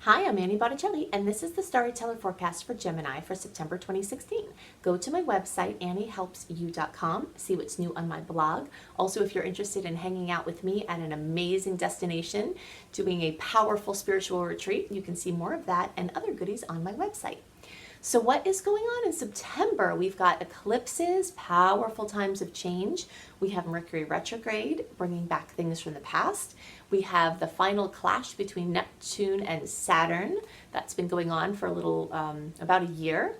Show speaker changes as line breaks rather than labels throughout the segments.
Hi, I'm Annie Botticelli, and this is the Storyteller Forecast for Gemini for September 2016. Go to my website, anniehelpsyou.com, see what's new on my blog. Also, if you're interested in hanging out with me at an amazing destination, doing a powerful spiritual retreat, you can see more of that and other goodies on my website. So what is going on in September? We've got eclipses, powerful times of change. We have Mercury retrograde, bringing back things from the past. We have the final clash between Neptune and Saturn. That's been going on for a little, about a year.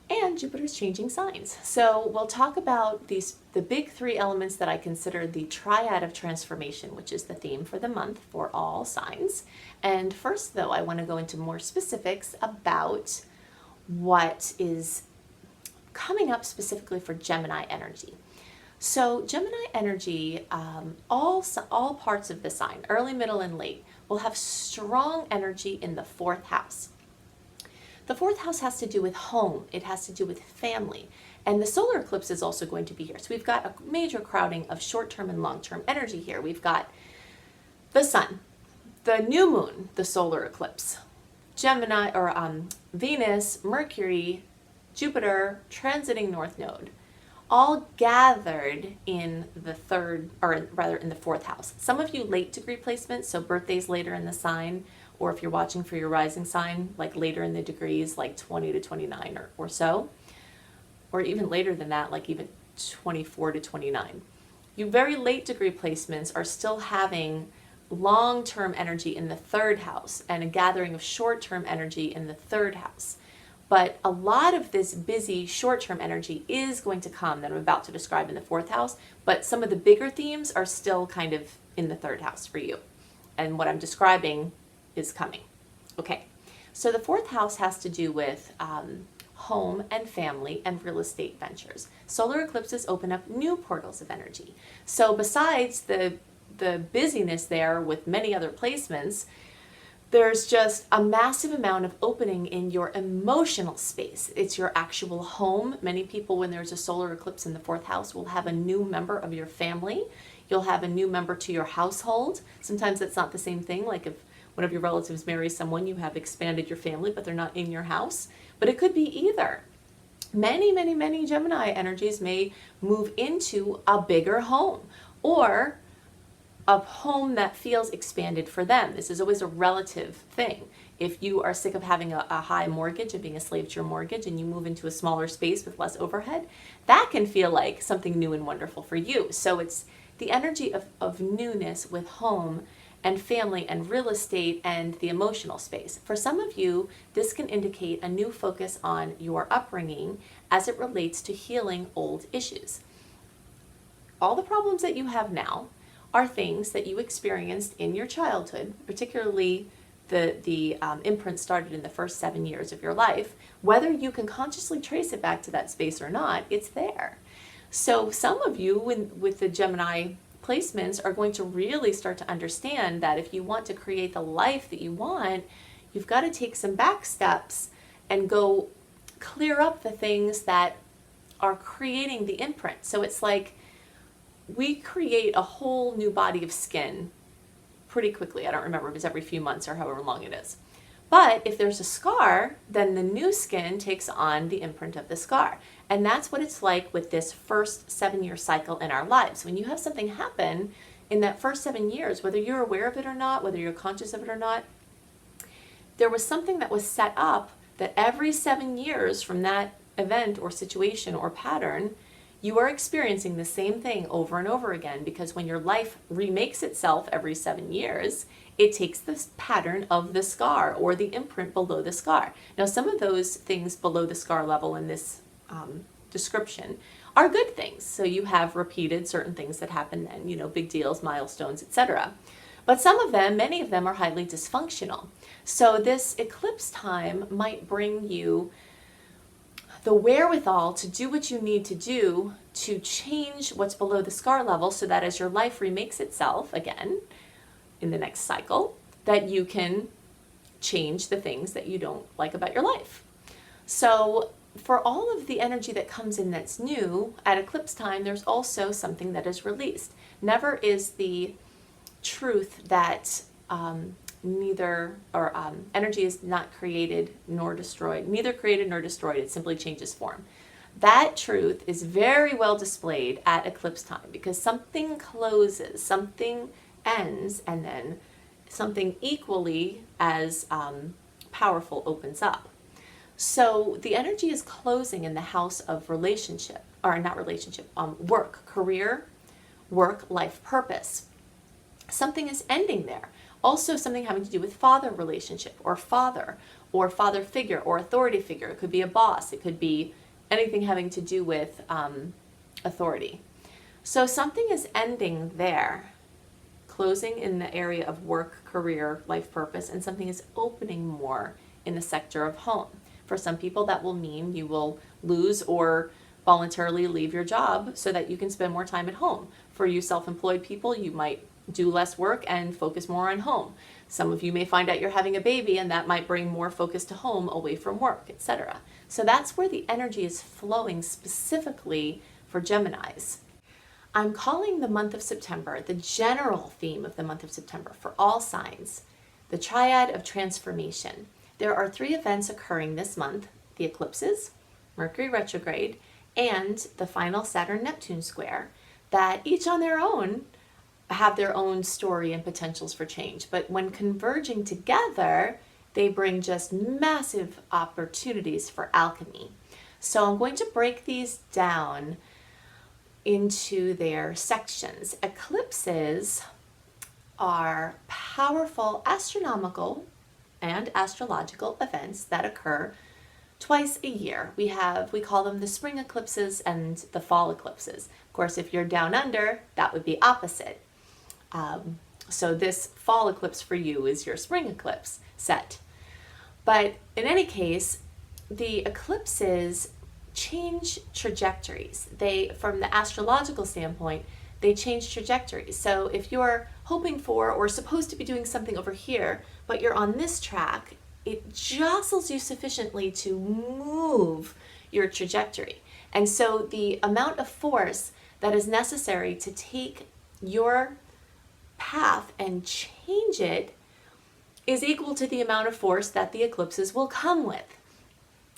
And Jupiter's changing signs. So we'll talk about the big three elements that I consider the triad of transformation, which is the theme for the month for all signs. And first, though, I want to go into more specifics about what is coming up specifically for Gemini energy. So Gemini energy, all parts of the sign, early, middle, and late, will have strong energy in the fourth house. The fourth house has to do with home. It has to do with family. And the solar eclipse is also going to be here. So we've got a major crowding of short-term and long-term energy here. We've got the sun, the new moon, the solar eclipse, Gemini or Venus, Mercury, Jupiter transiting North Node, all gathered in the third, or rather in the fourth house. Some of you late degree placements, so birthdays later in the sign, or if you're watching for your rising sign, like later in the degrees, like 20 to 29 or so, or even later than that, like even 24 to 29. You very late degree placements are still having long-term energy in the third house and a gathering of short-term energy in the third house. But a lot of this busy short-term energy is going to come that I'm about to describe in the fourth house, but some of the bigger themes are still kind of in the third house for you. And what I'm describing is coming. Okay, so the fourth house has to do with home and family and real estate ventures. Solar eclipses open up new portals of energy. So besides the busyness there with many other placements, there's just a massive amount of opening in your emotional space. It's your actual home. Many people, when there's a solar eclipse in the fourth house, will have a new member of your family. You'll have a new member to your household. Sometimes it's not the same thing, like if one of your relatives marries someone, you have expanded your family, but they're not in your house. But it could be either. Many Gemini energies may move into a bigger home, or a home that feels expanded for them. This is always a relative thing. If you are sick of having a high mortgage and being a slave to your mortgage and you move into a smaller space with less overhead, that can feel like something new and wonderful for you. So it's the energy of newness with home and family and real estate and the emotional space. For some of you, this can indicate a new focus on your upbringing as it relates to healing old issues. All the problems that you have now are things that you experienced in your childhood, particularly the imprint started in the first 7 years of your life. Whether you can consciously trace it back to that space or not, it's there. So some of you with the Gemini placements are going to really start to understand that if you want to create the life that you want, you've got to take some back steps and go clear up the things that are creating the imprint. So it's like we create a whole new body of skin pretty quickly. I don't remember if it's every few months or however long it is. But if there's a scar, then the new skin takes on the imprint of the scar. And that's what it's like with this first 7-year cycle in our lives. When you have something happen in that first 7 years, whether you're aware of it or not, whether you're conscious of it or not, there was something that was set up that every 7 years from that event or situation or pattern, you are experiencing the same thing over and over again, because when your life remakes itself every 7 years, it takes this pattern of the scar or the imprint below the scar. Now, some of those things below the scar level in this description are good things. So you have repeated certain things that happen then, big deals, milestones, etc. But some of them, many of them are highly dysfunctional. So this eclipse time might bring you the wherewithal to do what you need to do to change what's below the scar level, so that as your life remakes itself again in the next cycle, that you can change the things that you don't like about your life. So for all of the energy that comes in that's new, at eclipse time, there's also something that is released. Never is the truth that energy is not created nor destroyed, neither created nor destroyed, it simply changes form. That truth is very well displayed at eclipse time, because something closes, something ends, and then something equally as powerful opens up. So the energy is closing in the house of relationship, or not relationship, work, career, work, life, purpose. Something is ending there. Also something having to do with father relationship, or father figure, or authority figure. It could be a boss. It could be anything having to do with authority. So something is ending there, closing in the area of work, career, life, purpose, and something is opening more in the sector of home. For some people, that will mean you will lose or voluntarily leave your job so that you can spend more time at home. For you self-employed people, you might do less work and focus more on home. Some of you may find out you're having a baby, and that might bring more focus to home away from work, etc. So that's where the energy is flowing specifically for Geminis. I'm calling the month of September, the general theme of the month of September for all signs, the triad of transformation. There are 3 events occurring this month: the eclipses, Mercury retrograde, and the final Saturn-Neptune square, that each on their own have their own story and potentials for change. But when converging together, they bring just massive opportunities for alchemy. So I'm going to break these down into their sections. Eclipses are powerful astronomical and astrological events that occur twice a year. We call them the spring eclipses and the fall eclipses. Of course, if you're down under, that would be opposite. So this fall eclipse for you is your spring eclipse set. But in any case, the eclipses change trajectories. From the astrological standpoint, they change trajectories. So if you're hoping for or supposed to be doing something over here, but you're on this track, it jostles you sufficiently to move your trajectory. And so the amount of force that is necessary to take your path and change it is equal to the amount of force that the eclipses will come with.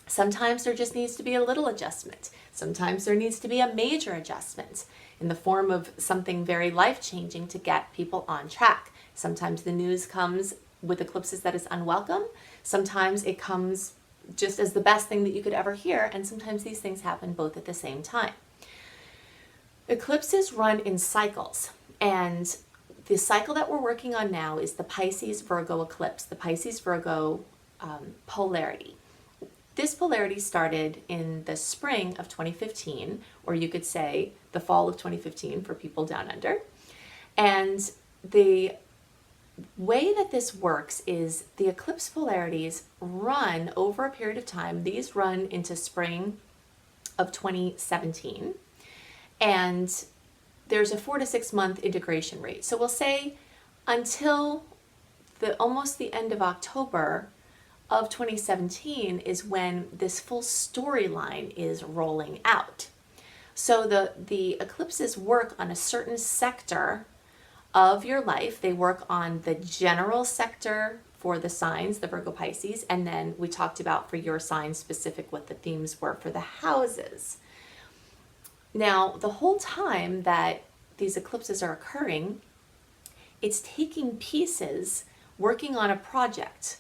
Sometimes there just needs to be a little adjustment. Sometimes there needs to be a major adjustment in the form of something very life-changing to get people on track. Sometimes the news comes with eclipses that is unwelcome. Sometimes it comes just as the best thing that you could ever hear, and sometimes these things happen both at the same time. Eclipses run in cycles, and the cycle that we're working on now is the Pisces-Virgo eclipse, the Pisces-Virgo polarity. This polarity started in the spring of 2015, or you could say the fall of 2015 for people down under. And the way that this works is the eclipse polarities run over a period of time. These run into spring of 2017. And there's a 4 to 6 month integration rate. So we'll say until almost the end of October of 2017 is when this full storyline is rolling out. So the eclipses work on a certain sector of your life. They work on the general sector for the signs, the Virgo Pisces, and then we talked about for your sign specific what the themes were for the houses. Now, the whole time that these eclipses are occurring, it's taking pieces, working on a project,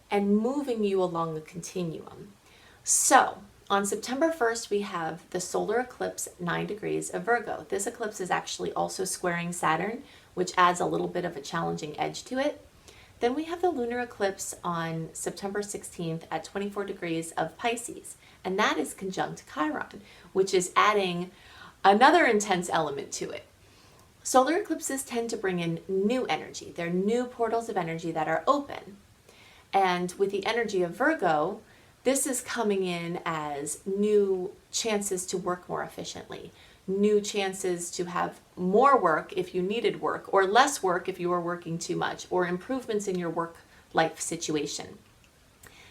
and moving you along the continuum. So, on September 1st, we have the solar eclipse 9 degrees of Virgo. This eclipse is actually also squaring Saturn, which adds a little bit of a challenging edge to it. Then we have the lunar eclipse on September 16th at 24 degrees of Pisces, and that is conjunct Chiron, which is adding another intense element to it. Solar eclipses tend to bring in new energy. They're new portals of energy that are open. And with the energy of Virgo, this is coming in as new chances to work more efficiently, new chances to have more work if you needed work, or less work if you were working too much, or improvements in your work-life situation.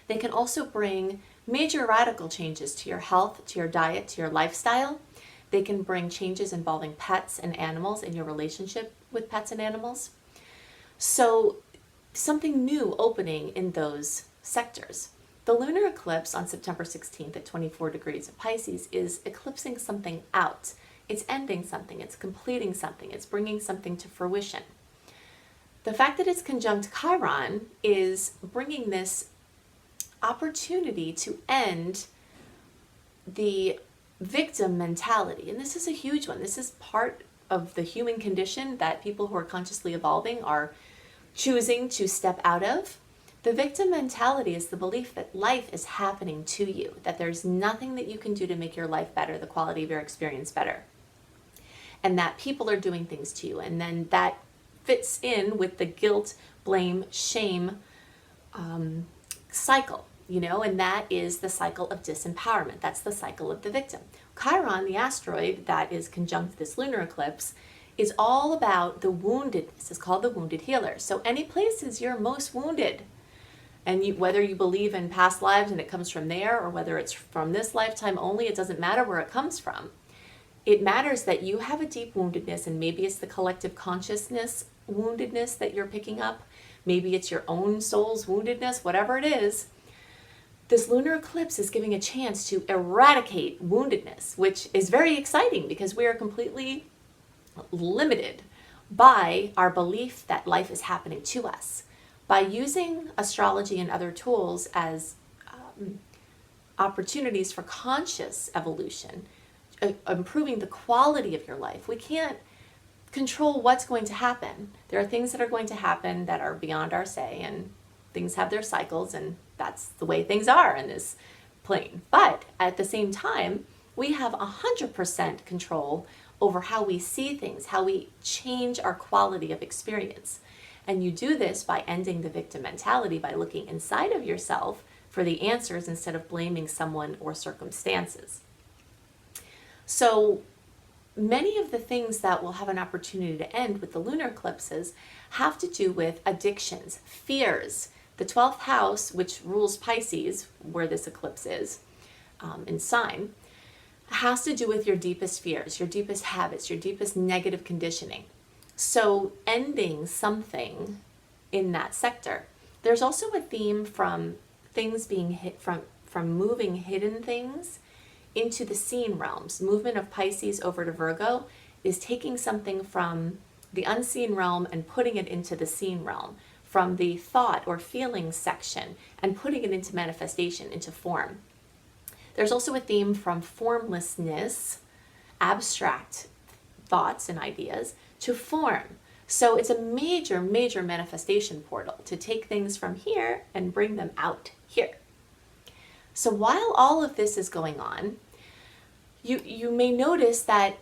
They can also bring major radical changes to your health, to your diet, to your lifestyle. They can bring changes involving pets and animals in your relationship with pets and animals. So something new opening in those sectors. The lunar eclipse on September 16th at 24 degrees of Pisces is eclipsing something out. It's ending something, it's completing something, it's bringing something to fruition. The fact that it's conjunct Chiron is bringing this opportunity to end the victim mentality. And this is a huge one. This is part of the human condition that people who are consciously evolving are choosing to step out of. The victim mentality is the belief that life is happening to you, that there's nothing that you can do to make your life better, the quality of your experience better, and that people are doing things to you. And then that fits in with the guilt, blame, shame cycle, and that is the cycle of disempowerment. That's the cycle of the victim. Chiron, the asteroid that is conjunct this lunar eclipse, is all about the woundedness. It's called the wounded healer. So any places you're most wounded, and whether you believe in past lives and it comes from there, or whether it's from this lifetime only, it doesn't matter where it comes from. It matters that you have a deep woundedness, and maybe it's the collective consciousness woundedness that you're picking up. Maybe it's your own soul's woundedness, whatever it is. This lunar eclipse is giving a chance to eradicate woundedness, which is very exciting because we are completely limited by our belief that life is happening to us. By using astrology and other tools as opportunities for conscious evolution, improving the quality of your life, we can't control what's going to happen. There are things that are going to happen that are beyond our say, and things have their cycles, and that's the way things are in this plane. But at the same time, we have 100% control over how we see things, how we change our quality of experience. And you do this by ending the victim mentality, by looking inside of yourself for the answers instead of blaming someone or circumstances. So many of the things that will have an opportunity to end with the lunar eclipses have to do with addictions, fears. The 12th house, which rules Pisces, where this eclipse is in sign, has to do with your deepest fears, your deepest habits, your deepest negative conditioning. So ending something in that sector. There's also a theme from things being hit, from moving hidden things into the seen realms. Movement of Pisces over to Virgo is taking something from the unseen realm and putting it into the seen realm, from the thought or feeling section and putting it into manifestation, into form. There's also a theme from formlessness, abstract thoughts and ideas, to form. So it's a major, major manifestation portal to take things from here and bring them out here. So while all of this is going on, you may notice that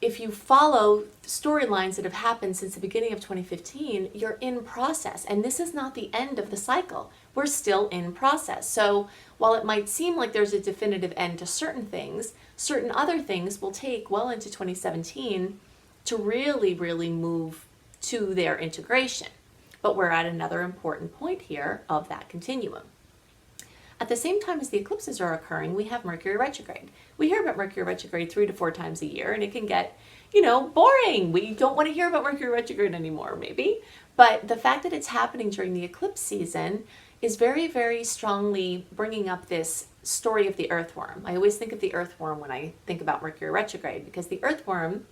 if you follow storylines that have happened since the beginning of 2015, you're in process. And this is not the end of the cycle. We're still in process. So while it might seem like there's a definitive end to certain things, certain other things will take well into 2017 to really, really move to their integration. But we're at another important point here of that continuum. At the same time as the eclipses are occurring, we have Mercury retrograde. We hear about Mercury retrograde 3 to 4 times a year, and it can get, boring. We don't want to hear about Mercury retrograde anymore, maybe. But the fact that it's happening during the eclipse season is very, very strongly bringing up this story of the earthworm. I always think of the earthworm when I think about Mercury retrograde, because the earthworm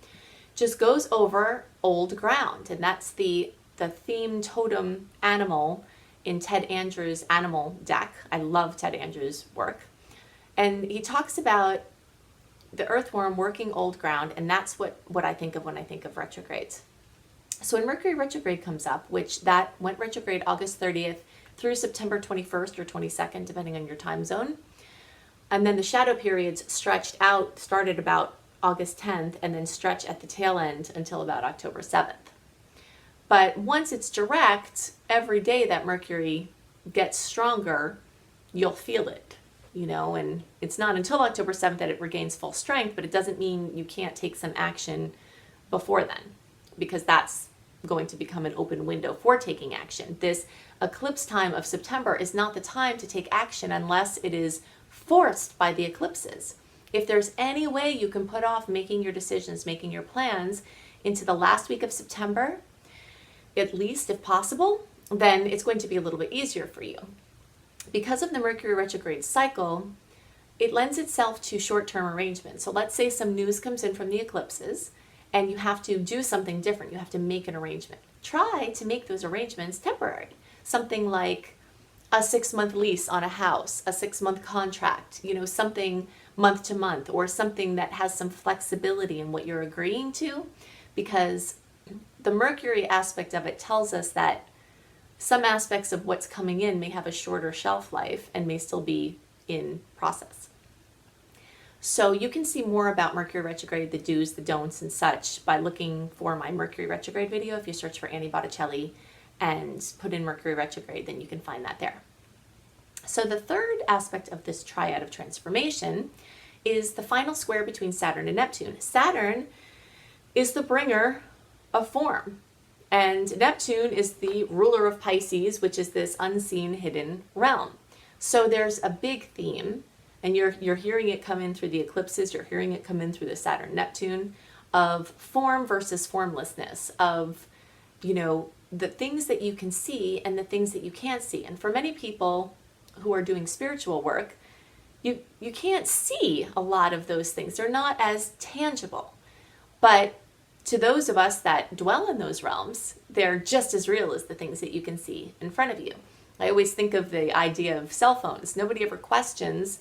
just goes over old ground, and that's the theme totem animal in Ted Andrews' animal deck. I love Ted Andrews' work. And he talks about the earthworm working old ground, and that's what I think of when I think of retrogrades. So when Mercury retrograde comes up, which that went retrograde August 30th through September 21st or 22nd, depending on your time zone. And then the shadow periods started about August 10th, and then stretch at the tail end until about October 7th. But once it's direct, every day that Mercury gets stronger, you'll feel it, and it's not until October 7th that it regains full strength, but it doesn't mean you can't take some action before then, because that's going to become an open window for taking action. This eclipse time of September is not the time to take action unless it is forced by the eclipses. If there's any way you can put off making your decisions, making your plans into the last week of September, at least if possible, then it's going to be a little bit easier for you. Because of the Mercury retrograde cycle, it lends itself to short-term arrangements. So let's say some news comes in from the eclipses and you have to do something different. You have to make an arrangement. Try to make those arrangements temporary. Something like a 6-month lease on a house, a 6-month contract, something month to month, or something that has some flexibility in what you're agreeing to, because the Mercury aspect of it tells us that some aspects of what's coming in may have a shorter shelf life and may still be in process. So you can see more about Mercury retrograde, the do's, the don'ts, and such by looking for my Mercury retrograde video. If you search for Annie Botticelli and put in Mercury retrograde, then you can find that there. So the third aspect of this triad of transformation is the final square between Saturn and Neptune. Saturn is the bringer of form, and Neptune is the ruler of Pisces, which is this unseen, hidden realm. So there's a big theme, and you're hearing it come in through the eclipses, you're hearing it come in through the Saturn-Neptune, of form versus formlessness, of, the things that you can see and the things that you can't see. And for many people who are doing spiritual work, you can't see a lot of those things. They're not as tangible. But to those of us that dwell in those realms, they're just as real as the things that you can see in front of you. I always think of the idea of cell phones. Nobody ever questions,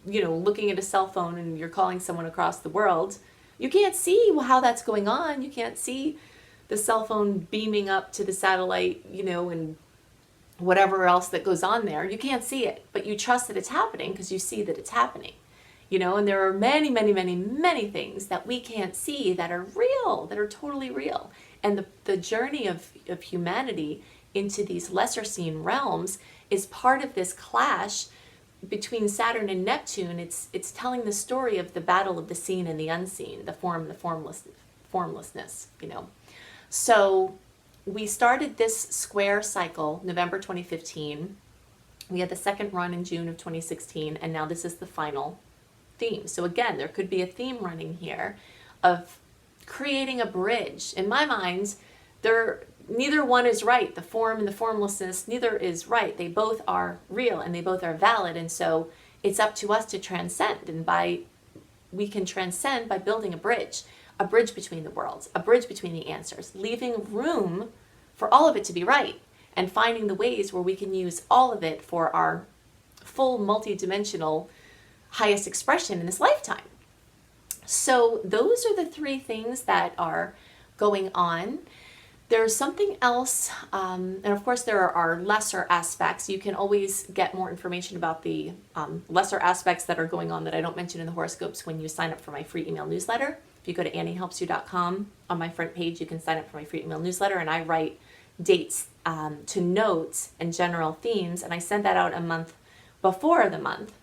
looking at a cell phone and you're calling someone across the world. You can't see how that's going on. You can't see the cell phone beaming up to the satellite, and whatever else that goes on there. You can't see it, but you trust that it's happening because you see that it's happening. And there are many, many, many, many things that we can't see that are real, that are totally real. And the journey of humanity into these lesser seen realms is part of this clash between Saturn and Neptune. It's telling the story of the battle of the seen and the unseen, the form, the formlessness. So we started this square cycle November 2015. We had the second run in June of 2016, and now this is the final theme. So again, there could be a theme running here of creating a bridge. In my mind, neither one is right. The form and the formlessness, neither is right. They both are real and they both are valid. And so it's up to us to transcend. And we can transcend by building a bridge between the worlds, a bridge between the answers, leaving room for all of it to be right and finding the ways where we can use all of it for our full multi-dimensional highest expression in this lifetime. So those are the three things that are going on. There's something else, and of course there are lesser aspects. You can always get more information about the lesser aspects that are going on that I don't mention in the horoscopes when you sign up for my free email newsletter. If you go to anniehelpsyou.com, on my front page you can sign up for my free email newsletter, and I write dates to notes and general themes, and I send that out a month before the month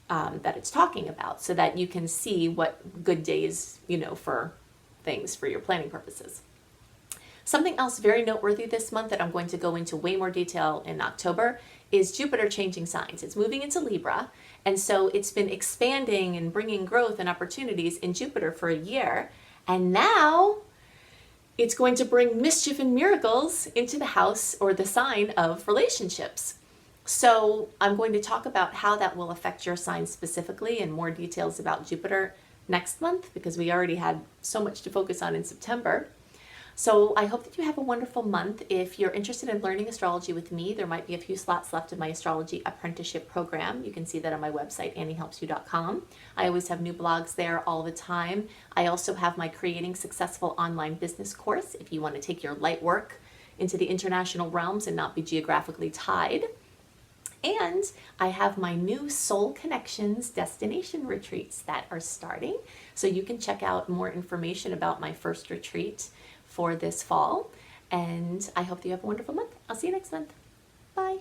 that it's talking about, so that you can see what good days, for things for your planning purposes. Something else very noteworthy this month that I'm going to go into way more detail in October is Jupiter changing signs. It's moving into Libra, and so it's been expanding and bringing growth and opportunities in Jupiter for a year, and now it's going to bring mischief and miracles into the house or the sign of relationships. So I'm going to talk about how that will affect your sign specifically and more details about Jupiter next month, because we already had so much to focus on in September. So I hope that you have a wonderful month. If you're interested in learning astrology with me, there might be a few slots left in my astrology apprenticeship program. You can see that on my website, anniehelpsyou.com. I always have new blogs there all the time. I also have my Creating Successful Online Business course if you want to take your light work into the international realms and not be geographically tied. And I have my new Soul Connections destination retreats that are starting. So you can check out more information about my first retreat for this fall. And I hope that you have a wonderful month. I'll see you next month. Bye.